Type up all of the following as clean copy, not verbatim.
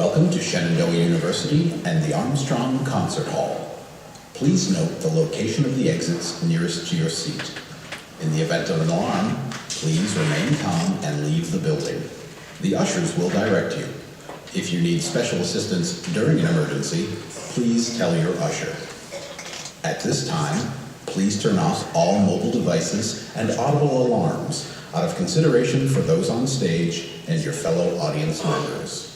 Welcome to Shenandoah University and the Armstrong Concert Hall. Please note the location of the exits nearest to your seat. In the event of an alarm, please remain calm and leave the building. The ushers will direct you. If you need special assistance during an emergency, please tell your usher. At this time, please turn off all mobile devices and audible alarms out of consideration for those on stage and your fellow audience members.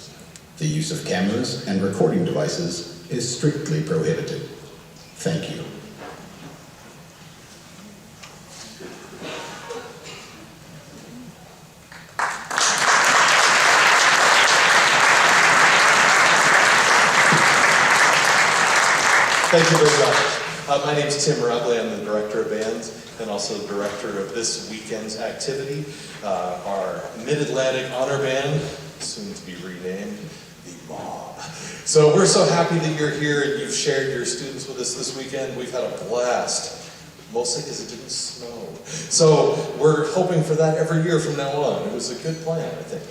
The use of cameras and recording devices is strictly prohibited. Thank you. Thank you very much. My name is Tim Robley. I'm the Director of Bands and also the Director of this weekend's activity. Our Mid-Atlantic Honor Band, soon to be renamed the Mob. So we're so happy that you're here and you've shared your students with us this weekend. We've had a blast, mostly because it didn't snow. So we're hoping for that every year from now on. It was a good plan, I think.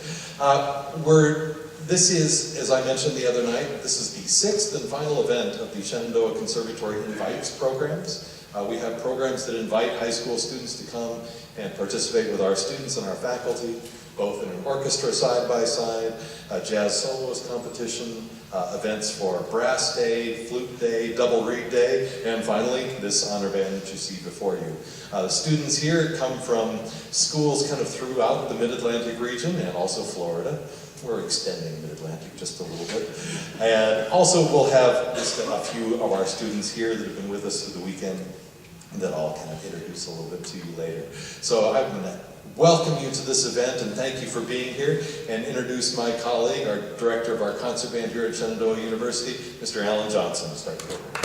This is, as I mentioned the other night, this is the 6th and final event of the Shenandoah Conservatory Invites programs. We have programs that invite high school students to come and participate with our students and our faculty, both in an orchestra side-by-side, a jazz soloist competition, events for brass day, flute day, double reed day, and finally, this honor band that you see before you. The students here come from schools kind of throughout the Mid-Atlantic region and also Florida. We're extending Mid-Atlantic just a little bit. And also we'll have just a few of our students here that have been with us through the weekend that I'll kind of introduce a little bit to you later. So I'm going to welcome you to this event and thank you for being here and introduce my colleague, our director of our concert band here at Shenandoah University, Mr. Alan Johnson. To start the program.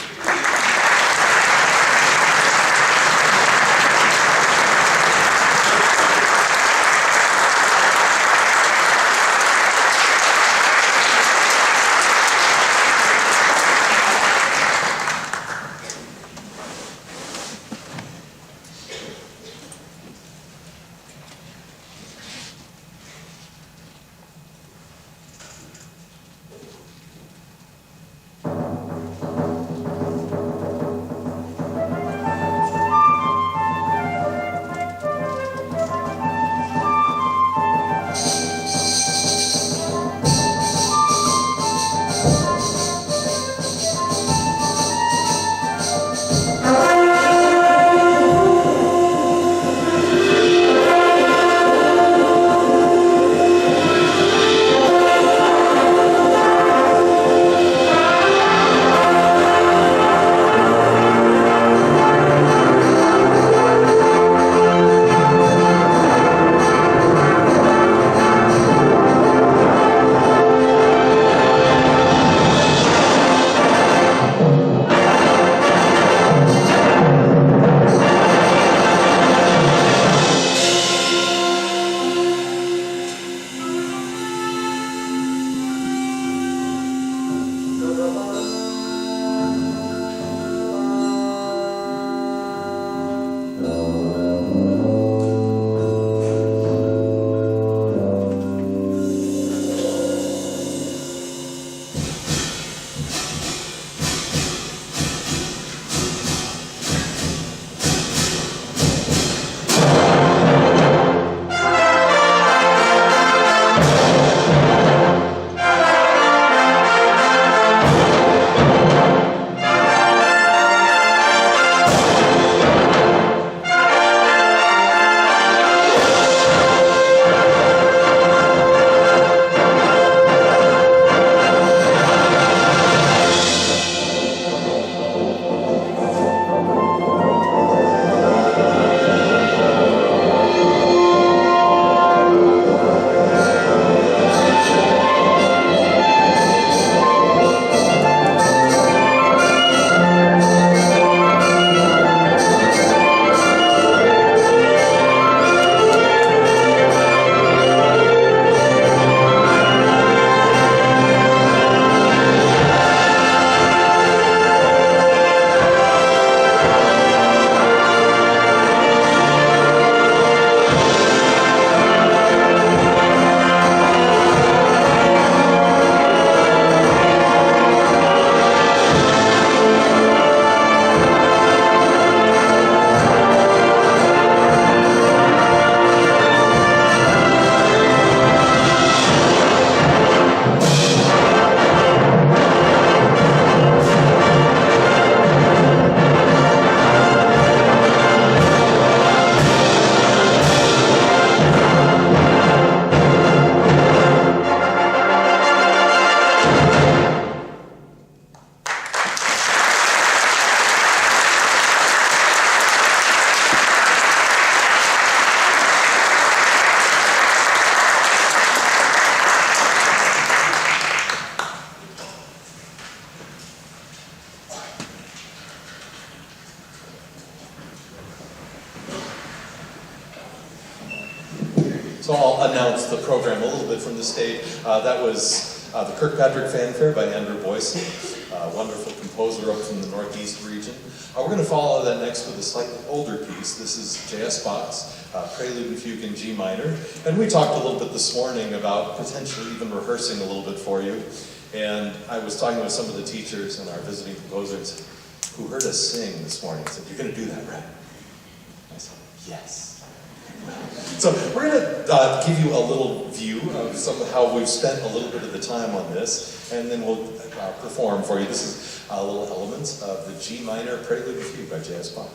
So I'll announce the program a little bit from the stage. That was the Kirkpatrick Fanfare by Andrew Boyson, a wonderful composer up from the Northeast region. We're going to follow that next with a slightly older piece. This is J.S. Bach's Prelude and Fugue in G minor. And we talked a little bit this morning about potentially even rehearsing a little bit for you. And I was talking with some of the teachers and our visiting composers who heard us sing this morning. I said, "You're going to do that, right?" I said, "Yes." So we're going to give you a little view of some of how we've spent a little bit of the time on this, and then we'll perform for you. This is little elements of the G minor Prelude and Fugue by J.S. Bach.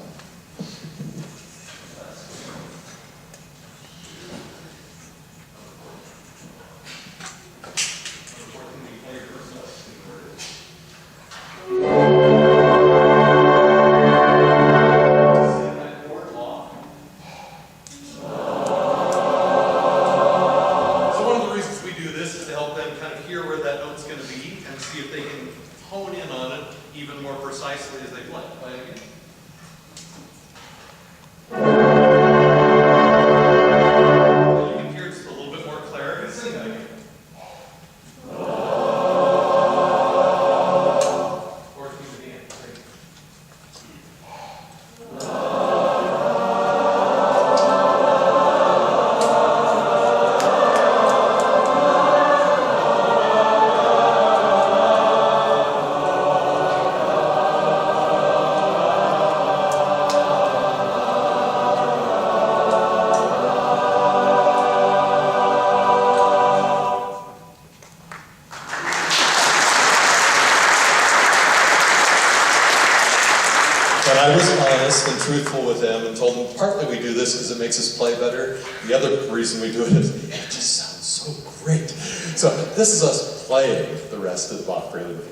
I was honest and truthful with them and told them partly we do this because it makes us play better. The other reason we do it is it just sounds so great. So this is us playing the rest of the Bach Prelude.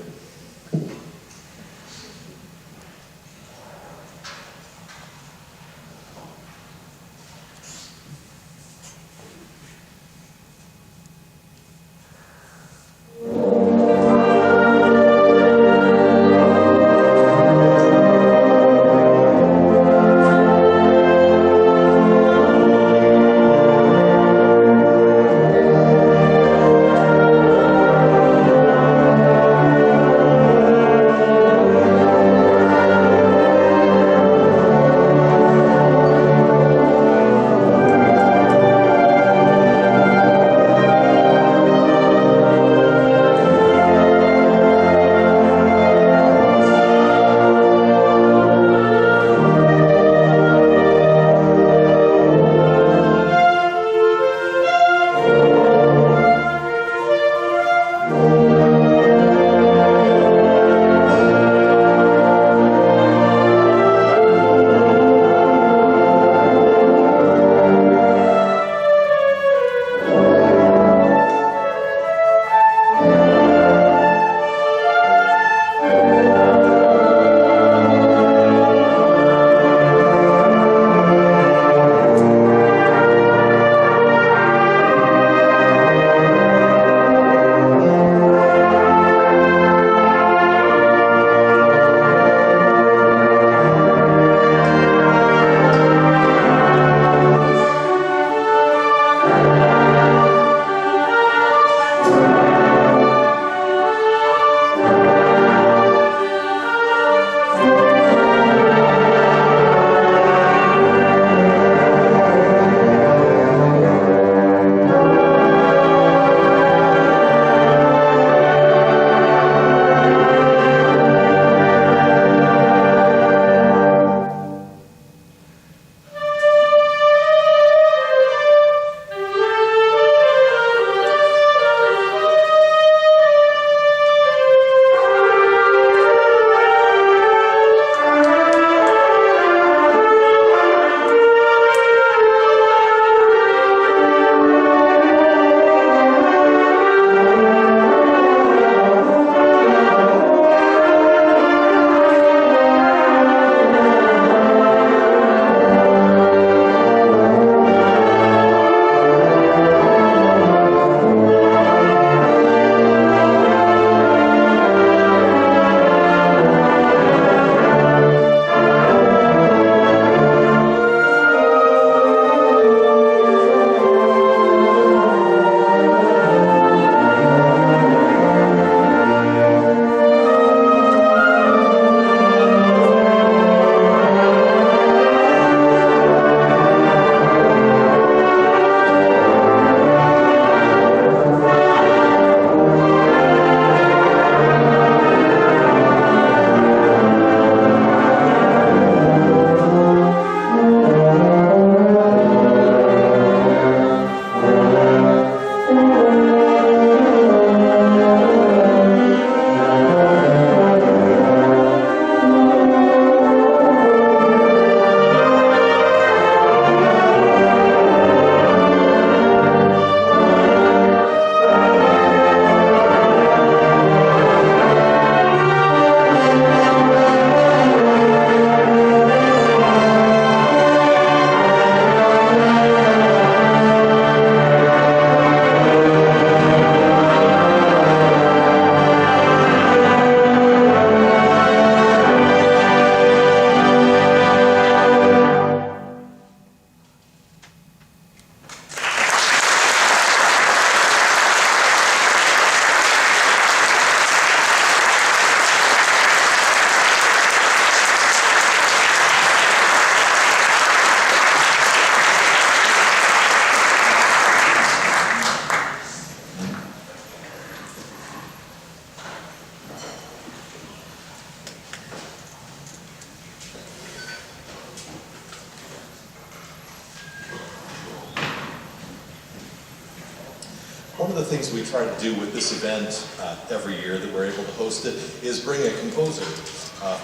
of the things we try to do with this event every year that we're able to host it is bring a composer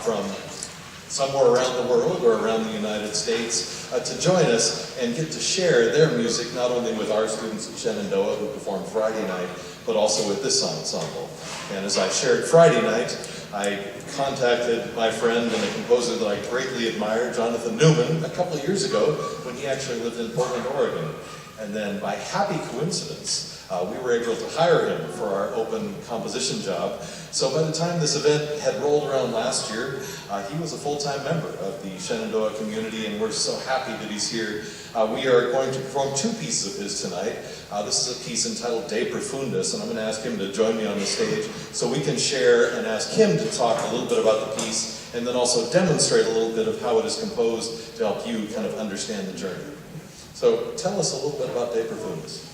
from somewhere around the world or around the United States to join us and get to share their music not only with our students at Shenandoah who performed Friday night, but also with this ensemble. And as I shared Friday night, I contacted my friend and a composer that I greatly admire, Jonathan Newman, a couple of years ago when he actually lived in Portland, Oregon. And then by happy coincidence, we were able to hire him for our open composition job. So by the time this event had rolled around last year, he was a full-time member of the Shenandoah community, and we're so happy that he's here. We are going to perform two pieces of his tonight. This is a piece entitled De Profundis, and I'm going to ask him to join me on the stage so we can share and ask him to talk a little bit about the piece and then also demonstrate a little bit of how it is composed to help you kind of understand the journey. So tell us a little bit about De Profundis.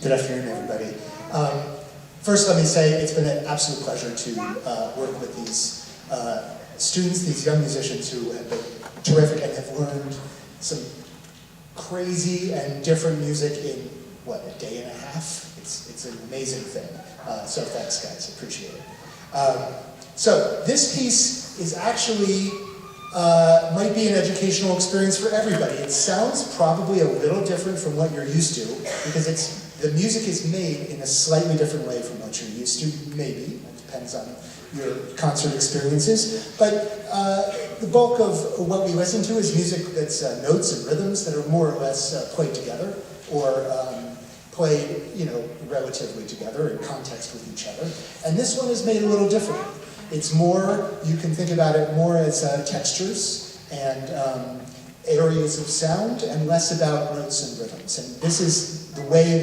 Good afternoon, everybody. First, let me say it's been an absolute pleasure to work with these students, these young musicians who have been terrific and have learned some crazy and different music in, what, a day and a half? It's an amazing thing. So thanks, guys. Appreciate it. So this piece is actually might be an educational experience for everybody. It sounds probably a little different from what you're used to because the music is made in a slightly different way from what you're used to, maybe. It depends on your concert experiences. But the bulk of what we listen to is music that's notes and rhythms that are more or less played together or played, relatively together in context with each other. And this one is made a little different. It's more, you can think about it more as textures and areas of sound and less about notes and rhythms. And this is the way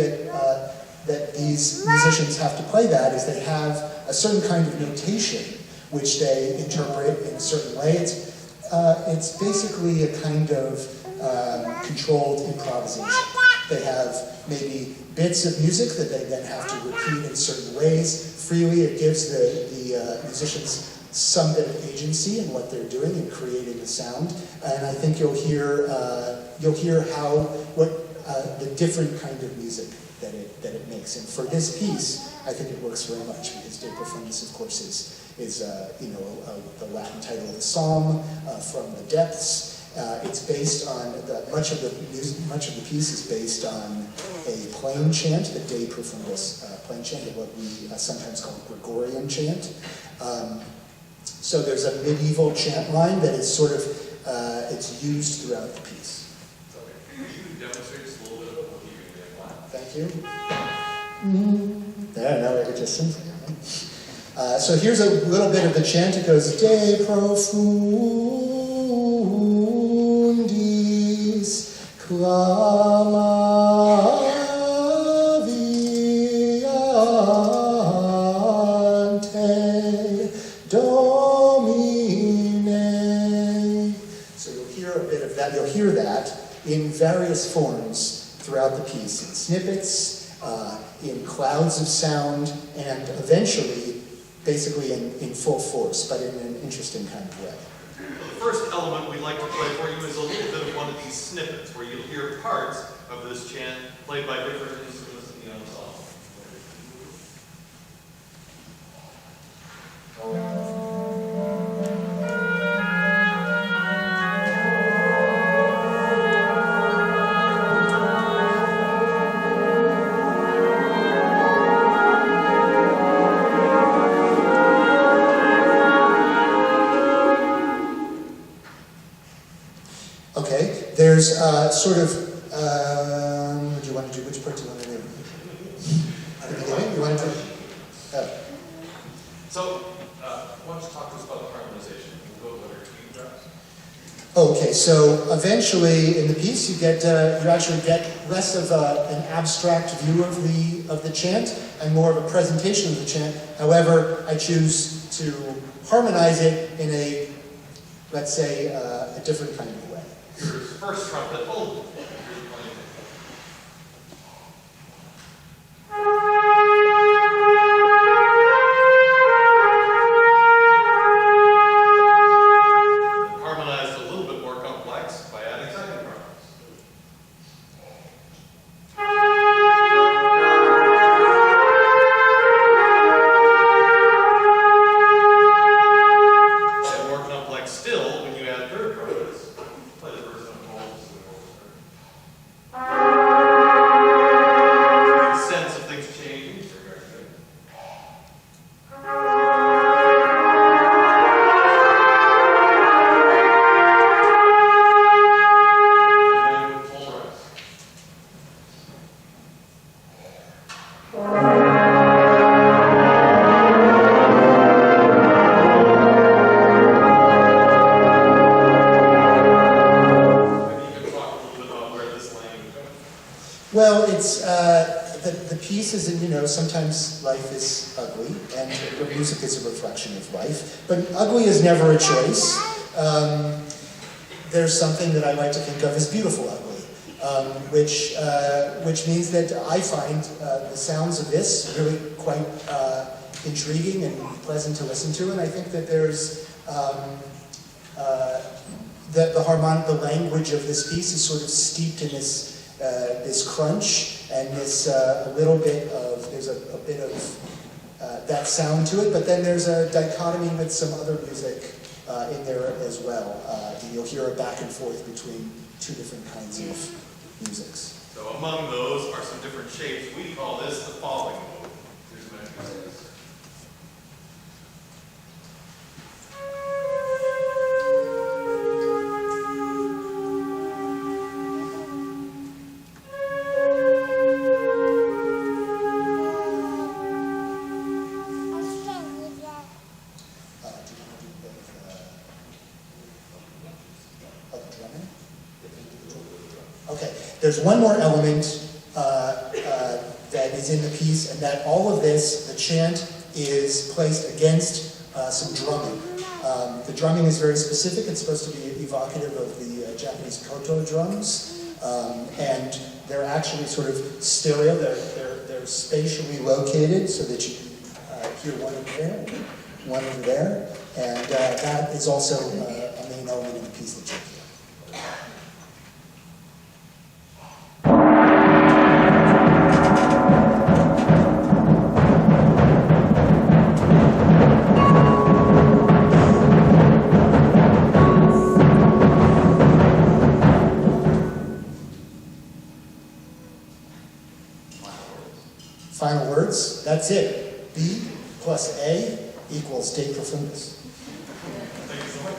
that these musicians have to play that, is they have a certain kind of notation which they interpret in a certain way. It's basically a kind of controlled improvisation. They have maybe bits of music that they then have to repeat in certain ways freely. It gives the musicians some bit of agency in what they're doing in creating the sound. And I think you'll hear the different kind of music that it makes. And for this piece, I think it works very much because De Profundis, of course, is the Latin title of the psalm from the depths. It's based on much of the piece is based on a plain chant, the De Profundis plain chant, or what we sometimes call Gregorian chant. So there's a medieval chant line that is sort of it's used throughout the piece. Can you demonstrate just a little bit of what you're doing? Thank you. There, now I could just sing. So here's a little bit of the chant. It goes De Profundis clamaviante Domine. So you'll hear a bit of that. You'll hear that in various forms throughout the piece, in snippets, in clouds of sound, and eventually, basically in full force, but in an interesting kind of way. The first element we'd like to play for you is a little bit of one of these snippets where you'll hear parts of this chant played by different instruments in the ensemble. Okay, there's sort of, do you want to do, which part do you want to do? At the beginning, you want to do? So, why don't you talk to us about the harmonization? We'll go over key drops. Okay, so eventually in the piece you actually get less of an abstract view of the chant and more of a presentation of the chant. However, I choose to harmonize it in a, let's say, a different kind of way. Here's first trumpet. Oh. Harmonized a little bit more complex by adding second trumpets. Well, it's, the piece is, in, you know, sometimes life is ugly, and the music is a reflection of life, but ugly is never a choice. There's something that I like to think of as beautiful ugly, which means that I find the sounds of this really quite intriguing and pleasant to listen to, and I think that there's the language of this piece is sort of steeped in this crunch and this there's a bit of that sound to it, but then there's a dichotomy with some other music in there as well. You'll hear a back and forth between two different kinds of musics. So among those are some different shapes. We call this the falling mode. Here's my music. Okay, there's one more element that is in the piece, and that all of this, the chant, is placed against some drumming. The drumming is very specific. It's supposed to be evocative of the Japanese koto drums, and they're actually sort of stereo. They're spatially located so that you can hear one over there, one over there, and that is also a main element in the piece that you hear. Final words, that's it. B plus A equals de profundis. Thank you so much.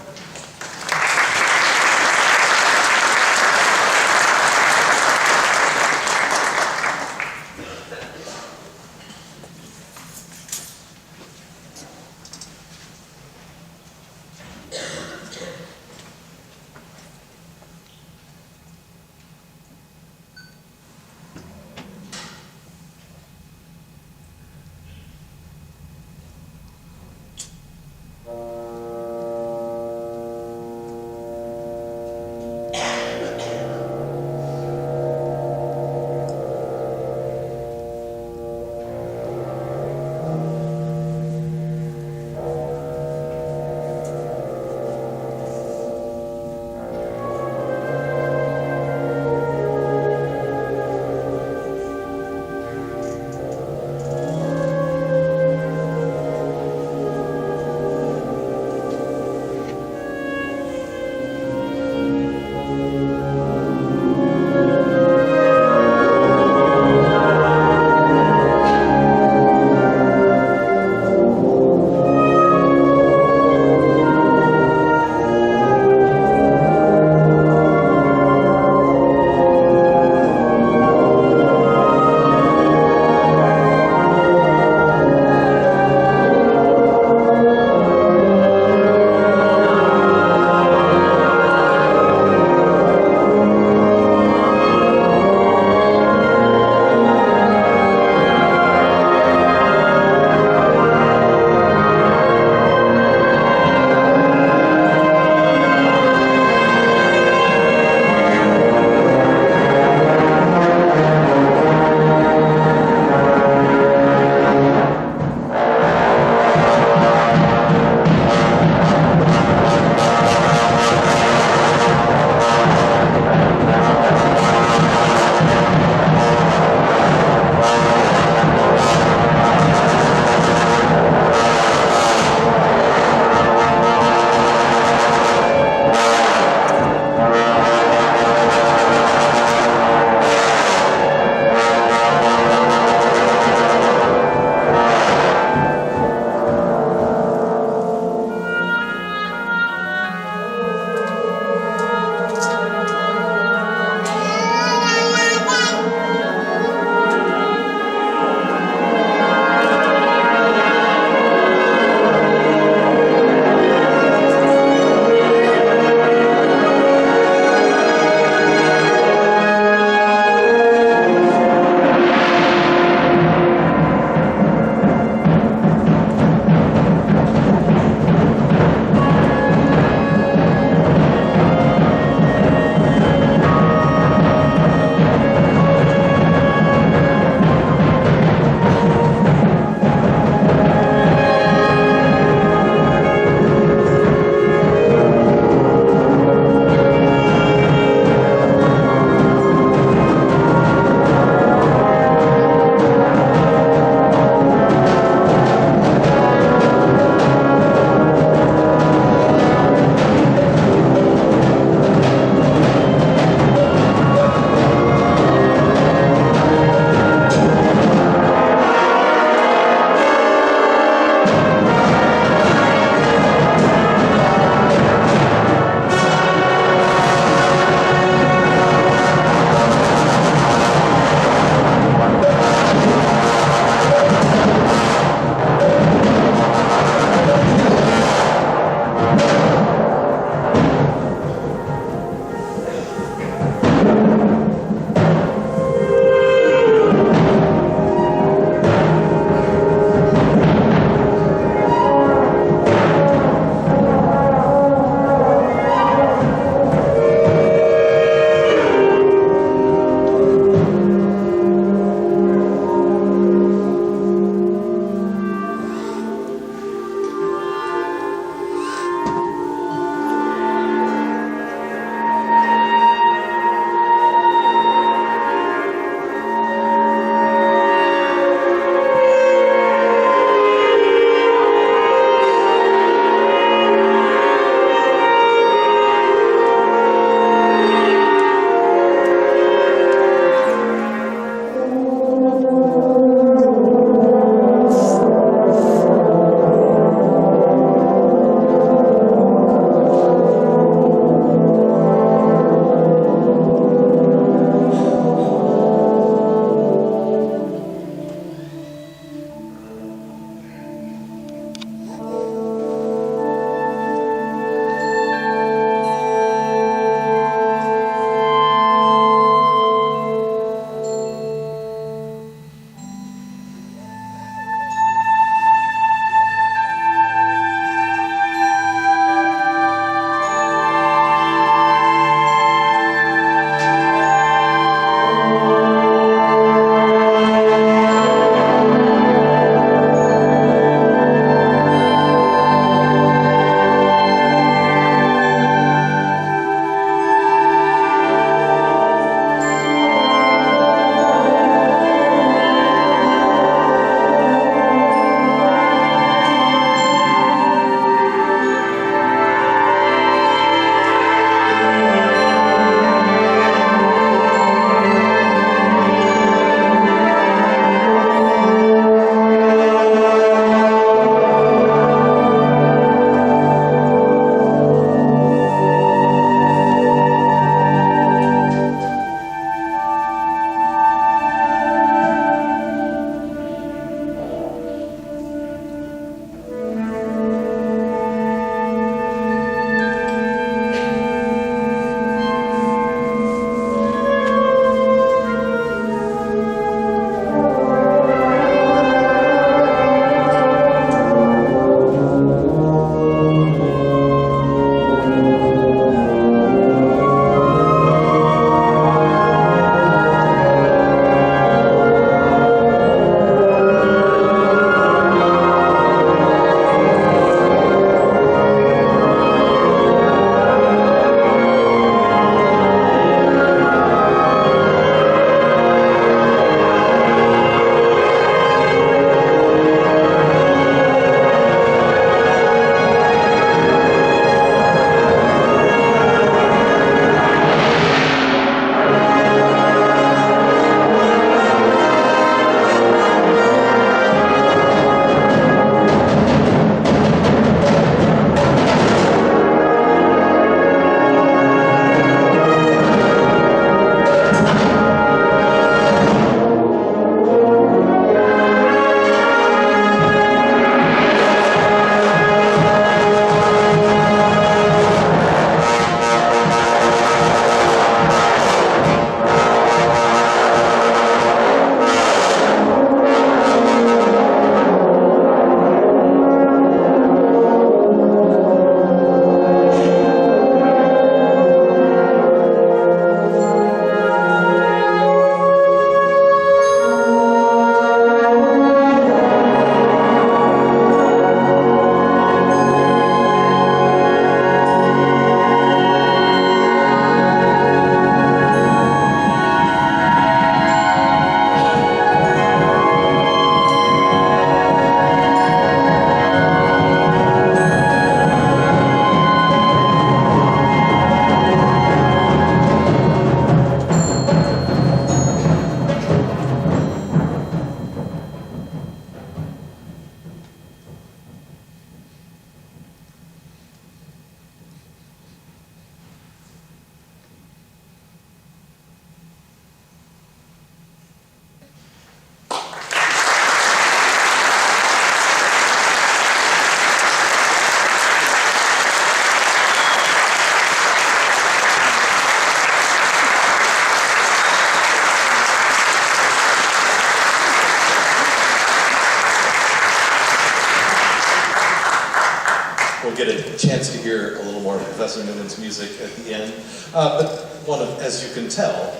get a chance to hear a little more of Professor Newman's music at the end. But as you can tell,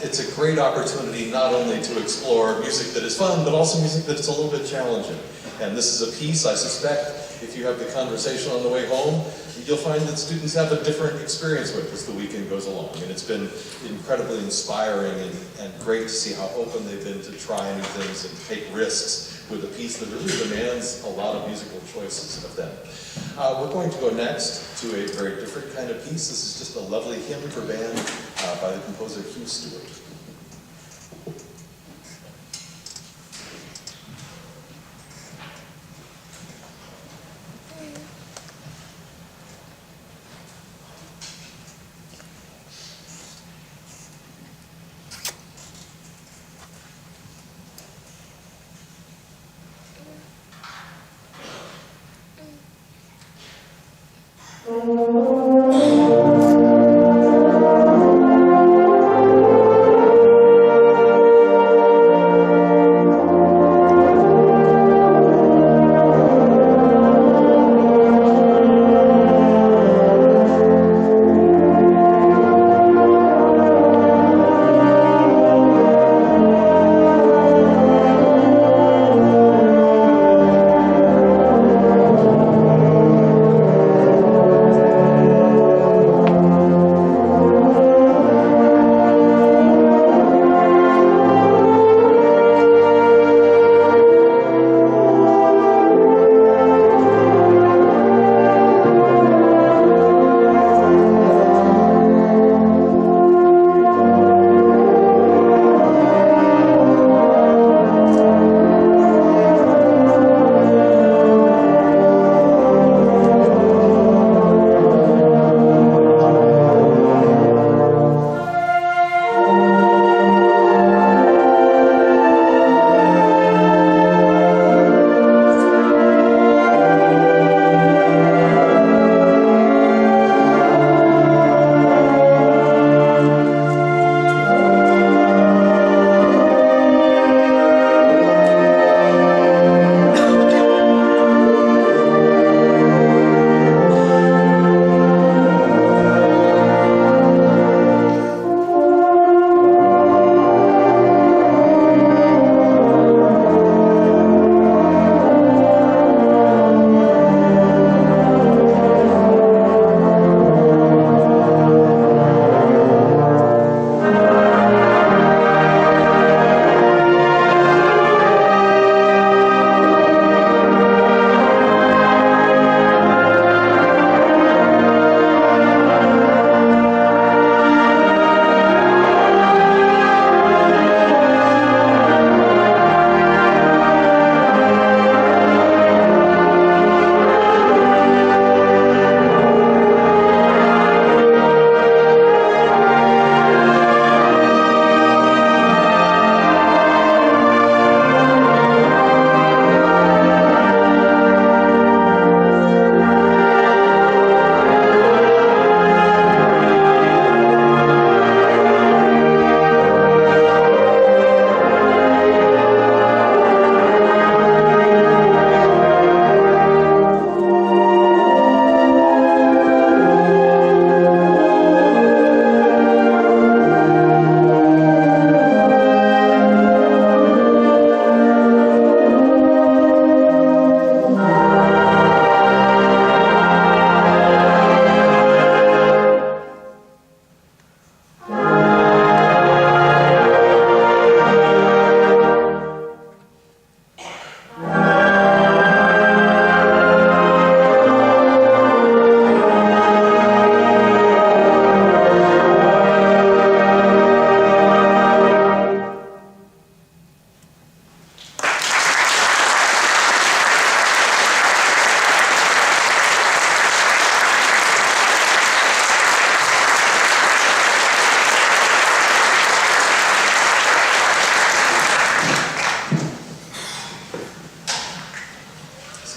it's a great opportunity not only to explore music that is fun, but also music that's a little bit challenging. And this is a piece, I suspect, if you have the conversation on the way home, you'll find that students have a different experience with as the weekend goes along. And it's been incredibly inspiring and great to see how open they've been to try new things and take risks with a piece that really demands a lot of musical choices of them. We're going to go next to a very different kind of piece. This is just a lovely hymn for band by the composer Hugh Stewart.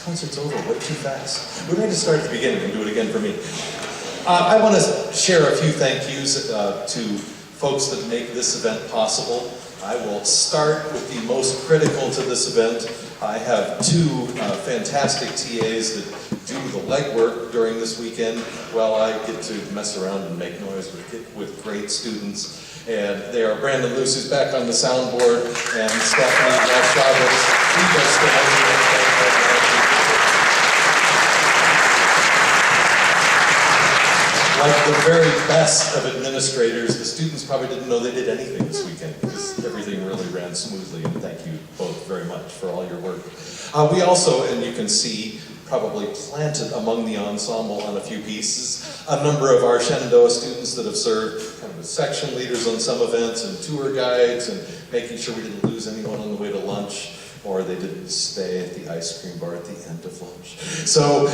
concert's over way too fast. We're going to start at the beginning and do it again for me. I want to share a few thank yous to folks that make this event possible. I will start with the most critical to this event, I have two fantastic TAs that do the legwork during this weekend while I get to mess around and make noise with great students. And they are Brandon Luce, who's back on the soundboard, and Stephanie Chavez, who does the like the very best of administrators, the students probably didn't know they did anything this weekend because everything really ran smoothly, and thank you both very much for all your work. We also, and you can see, probably planted among the ensemble on a few pieces, a number of our Shenandoah students that have served kind of as section leaders on some events and tour guides and making sure we didn't lose anyone on the way to lunch, or they didn't stay at the ice cream bar at the end of lunch. So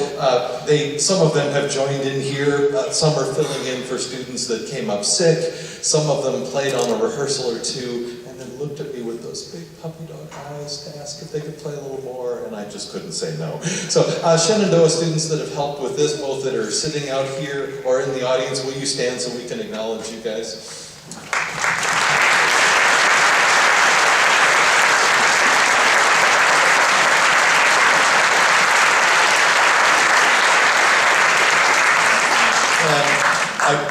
some of them have joined in here. Some are filling in for students that came up sick. Some of them played on a rehearsal or two and then looked at me with those big puppy dog eyes to ask if they could play a little more, and I just couldn't say no. So Shenandoah students that have helped with this, both that are sitting out here or in the audience, will you stand so we can acknowledge you guys?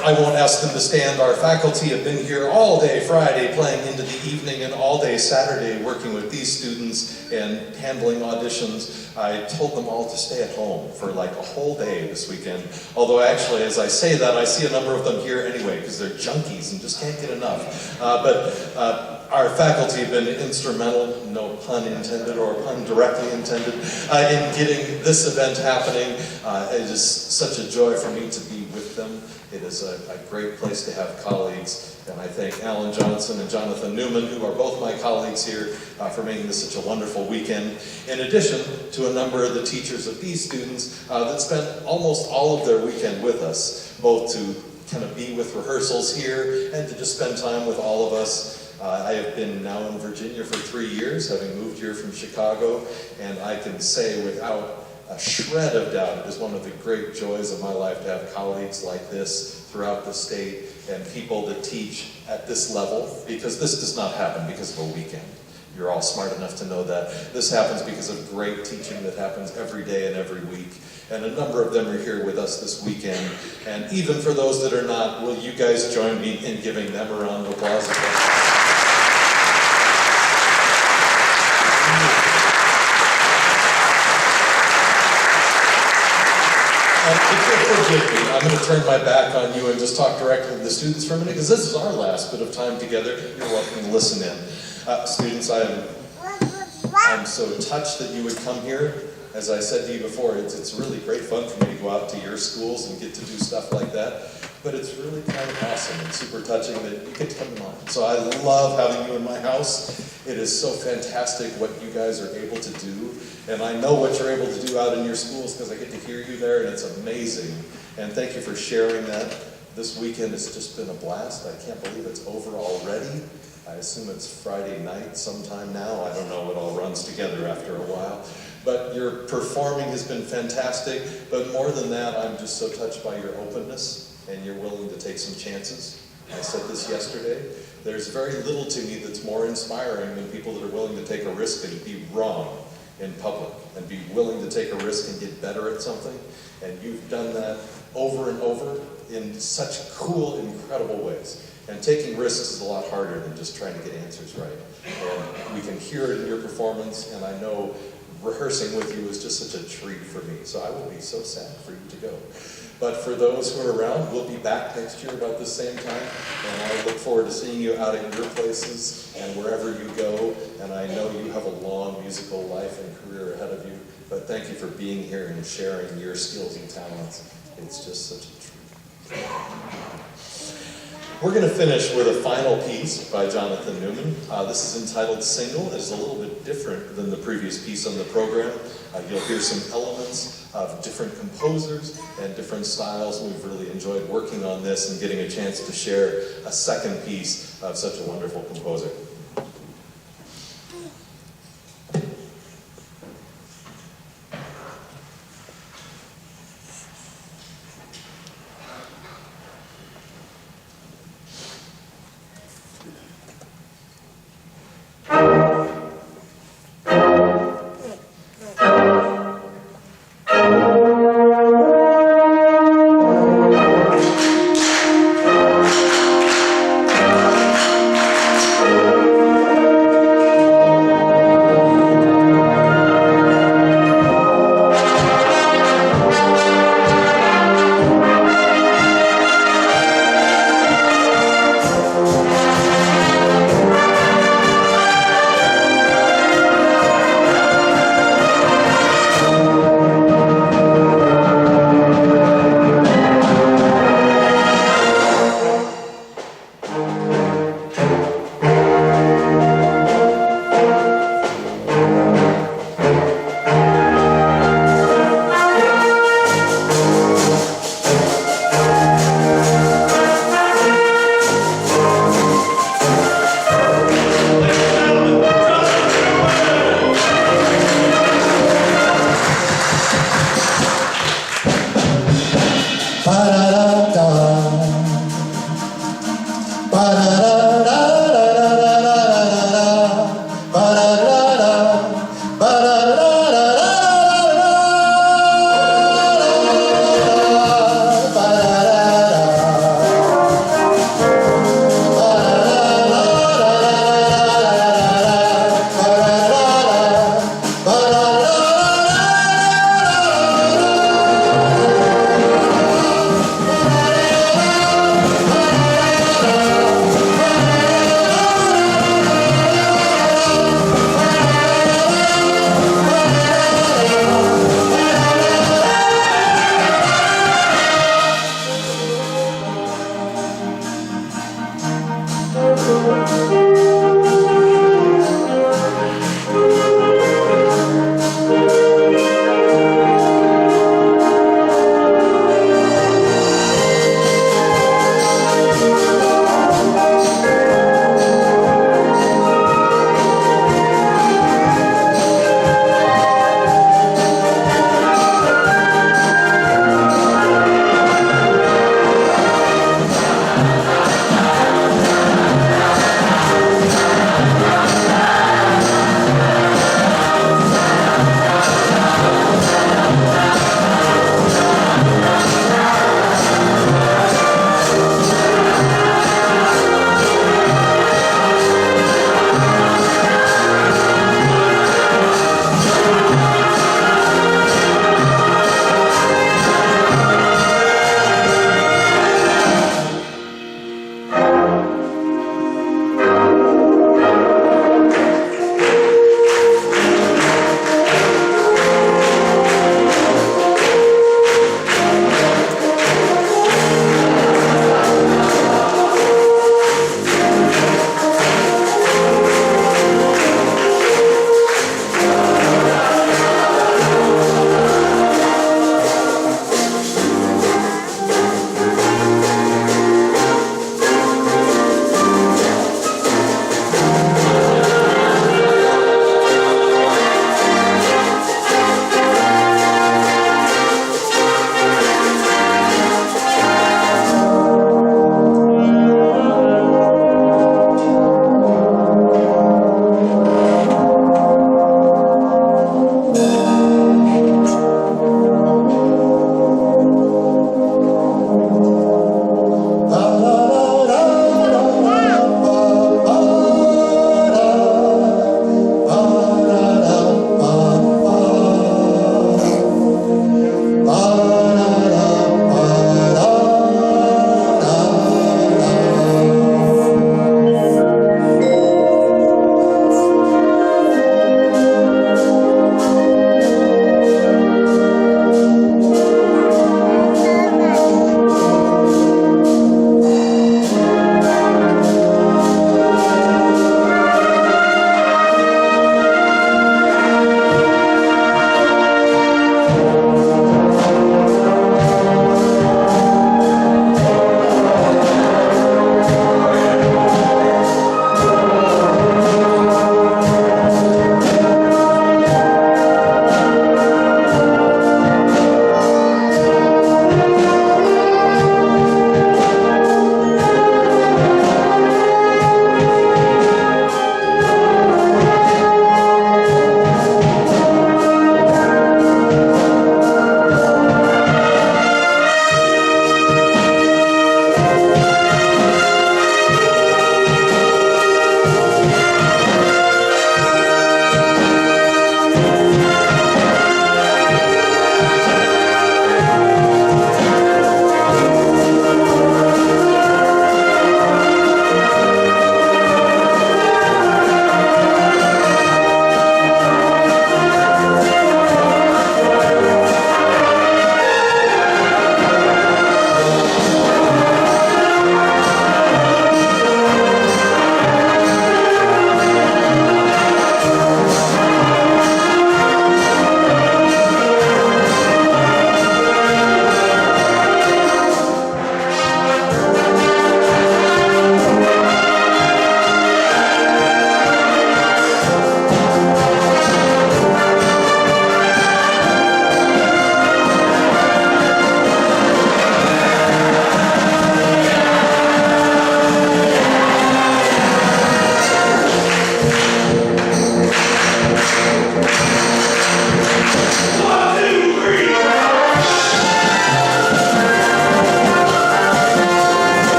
I won't ask them to stand. Our faculty have been here all day Friday playing into the evening and all day Saturday working with these students and handling auditions. I told them all to stay at home for like a whole day this weekend. Although actually, as I say that, I see a number of them here anyway because they're junkies and just can't get enough. Our faculty have been instrumental, no pun intended or pun directly intended, in getting this event happening. It is such a joy for me to be with them. It is a great place to have colleagues, and I thank Alan Johnson and Jonathan Newman, who are both my colleagues here, for making this such a wonderful weekend. In addition to a number of the teachers of these students that spent almost all of their weekend with us, both to kind of be with rehearsals here and to just spend time with all of us. I have been now in Virginia for 3 years, having moved here from Chicago, and I can say without a shred of doubt, it is one of the great joys of my life to have colleagues like this throughout the state and people that teach at this level, because this does not happen because of a weekend. You're all smart enough to know that. This happens because of great teaching that happens every day and every week. And a number of them are here with us this weekend. And even for those that are not, will you guys join me in giving them a round of applause? Forgive me, I'm going to turn my back on you and just talk directly to the students for a minute, because this is our last bit of time together. You're welcome to listen in. Students, I'm so touched that you would come here. As I said to you before, it's really great fun for me to go out to your schools and get to do stuff like that. But it's really kind of awesome and super touching that you get to come to mine. So I love having you in my house. It is so fantastic what you guys are able to do. And I know what you're able to do out in your schools because I get to hear you there, and it's amazing. And thank you for sharing that. This weekend has just been a blast. I can't believe it's over already. I assume it's Friday night sometime now. I don't know, it all runs together after a while. But your performing has been fantastic. But more than that, I'm just so touched by your openness and you're willing to take some chances. I said this yesterday. There's very little to me that's more inspiring than people that are willing to take a risk and be wrong in public and be willing to take a risk and get better at something. And you've done that over and over in such cool, incredible ways. And taking risks is a lot harder than just trying to get answers right. And we can hear it in your performance, and I know rehearsing with you is just such a treat for me. So I will be so sad for you to go. But for those who are around, we'll be back next year about the same time. And I look forward to seeing you out at your places and wherever you go. And I know you have a long musical life and career ahead of you. But thank you for being here and sharing your skills and talents. It's just such a treat. We're going to finish with a final piece by Jonathan Newman. This is entitled Single. It's a little bit different than the previous piece on the program. You'll hear some elements of different composers and different styles. We've really enjoyed working on this and getting a chance to share a second piece of such a wonderful composer.